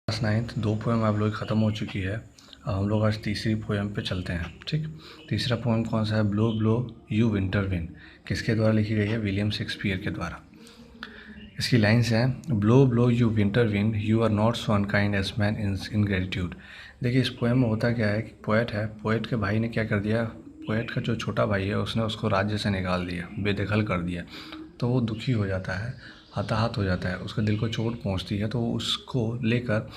Class 9th 2 poem आप लोग ख़त्म हो चुकी है। अब हम लोग आज तीसरी पोएम पे चलते हैं। ठीक, तीसरा पोएम कौन सा है? Blow blow you winter wind. किसके द्वारा लिखी गई है? विलियम शेक्सपियर के द्वारा। इसकी लाइन्स हैं, blow blow you winter wind, you are not so unkind as man in gratitude. देखिए इस पोएम में होता क्या है कि पोएट है, पोएट के भाई ने क्या कर दिया, पोएट का जो छोटा भाई है उसने उसको राज्य से निकाल दिया, बेदखल कर दिया। तो वो दुखी हो जाता है, हताहत हो जाता है, उसके दिल को चोट पहुंचती है। तो वो उसको लेकर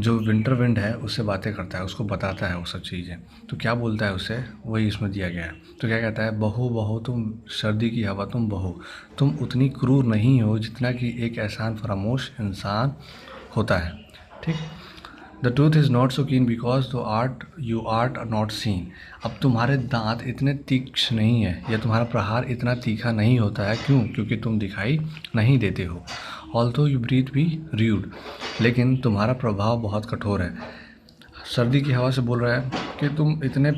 जो विंटर विंड है उससे बातें करता है, उसको बताता है वो सब चीज़ें। तो क्या बोलता है उससे, वही इसमें दिया गया है। तो क्या कहता है, बहो बहो तुम सर्दी की हवा, तुम बहो, तुम उतनी क्रूर नहीं हो जितना कि एक एहसान फरामोश इंसान होता है। ठीक, द ट्रूथ इज़ नॉट सो कीन बिकॉज दो art you art not seen. अब तुम्हारे दांत इतने तीक्ष्ण नहीं है या तुम्हारा प्रहार इतना तीखा नहीं होता है। क्यों? क्योंकि तुम दिखाई नहीं देते हो। Although you breath be rude, लेकिन तुम्हारा प्रभाव बहुत कठोर है। सर्दी की हवा से बोल रहा है कि तुम इतने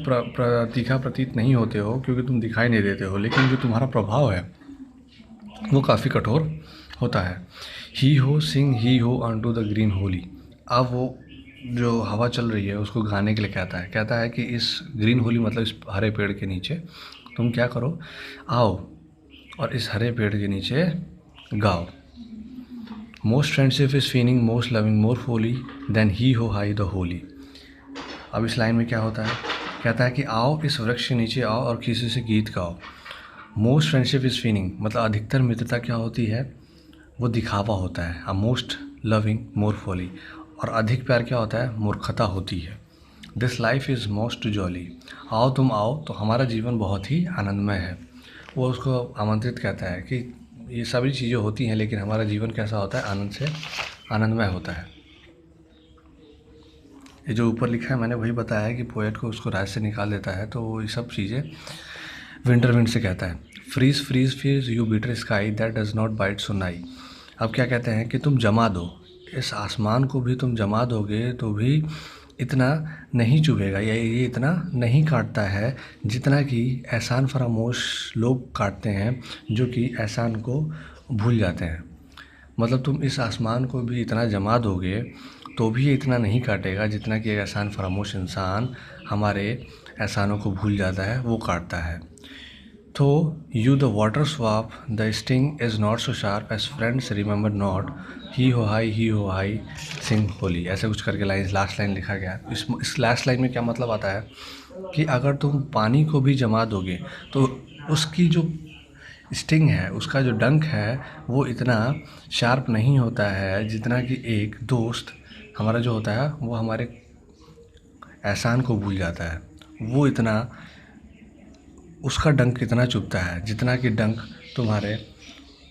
तीखा प्रतीत नहीं होते हो क्योंकि तुम दिखाई नहीं देते हो, लेकिन जो तुम्हारा प्रभाव है वो काफ़ी कठोर होता है। ही हो सिंग ही हो अनटू द ग्रीन होली। अब वो जो हवा चल रही है उसको गाने के लिए कहता है कि इस ग्रीन होली मतलब इस हरे पेड़ के नीचे तुम क्या करो, आओ और इस हरे पेड़ के नीचे गाओ। Most friendship is feeling most loving more holy then heigh ho high the Holi. अब इस लाइन में क्या होता है, कहता है कि आओ इस वृक्ष के नीचे आओ और किसी से गीत गाओ। मोस्ट फ्रेंडशिप इज़ फीलिंग मतलब अधिकतर मित्रता क्या होती है, वो दिखावा होता है। अ मोस्ट लविंग मोर फोली, और अधिक प्यार क्या होता है, मूर्खता होती है। This life is most jolly, आओ तुम आओ तो हमारा जीवन बहुत ही आनंदमय है। वो उसको आमंत्रित कहता है कि ये सभी चीज़ें होती हैं लेकिन हमारा जीवन कैसा होता है, आनंद से आनंदमय होता है। ये जो ऊपर लिखा है मैंने वही बताया है कि पोएट को उसको राज्य से निकाल देता है, तो वो ये सब चीज़ें विंटर विंड से कहता है। Freeze freeze freeze you bitter sky that does not bite so nigh. अब क्या कहते हैं कि तुम जमा दो, इस आसमान को भी तुम जमा दोगे तो भी इतना नहीं चुभेगा या ये इतना नहीं काटता है जितना कि एहसान फरामोश लोग काटते हैं, जो कि एहसान को भूल जाते हैं। मतलब तुम इस आसमान को भी इतना जमा दोगे तो भी ये इतना नहीं काटेगा जितना कि एक एहसान फरामोश इंसान हमारे एहसानों को भूल जाता है, वो काटता है। Though you the water swap the sting is not so sharp as friends remember not heigh ho high सिंग होली। ऐसे कुछ करके लाइन, लास्ट लाइन लिखा गया है। इस लास्ट लाइन में क्या मतलब आता है कि अगर तुम पानी को भी जमा दोगे तो उसकी जो स्टिंग है, उसका जो डंक है, वो इतना शार्प नहीं होता है जितना कि एक दोस्त हमारा जो होता है वो हमारे एहसान को भूल जाता है। वो इतना, उसका डंक कितना चुभता है जितना कि डंक तुम्हारे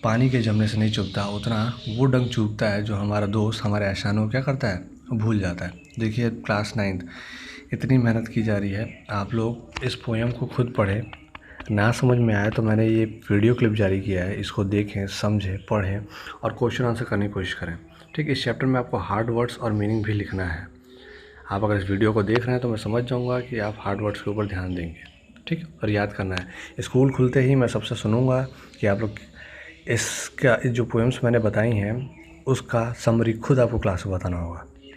पानी के जमने से नहीं चुभता, उतना वो डंक चुभता है जो हमारा दोस्त हमारे एहसानों को क्या करता है, भूल जाता है। देखिए क्लास 9th इतनी मेहनत की जा रही है, आप लोग इस पोएम को खुद पढ़ें। ना समझ में आए तो मैंने ये वीडियो क्लिप जारी किया है, इसको देखें, समझें, पढ़ें और क्वेश्चन आंसर करने की कोशिश करें। ठीक, इस चैप्टर में आपको हार्ड वर्ड्स और मीनिंग भी लिखना है। आप अगर इस वीडियो को देख रहे हैं तो मैं समझ जाऊँगा कि आप हार्ड वर्ड्स के ऊपर ध्यान देंगे। ठीक, और याद करना है। स्कूल खुलते ही मैं सबसे सुनूंगा कि आप लोग इसका जो पोएम्स मैंने बताई हैं उसका समरी खुद आपको क्लास में बताना होगा।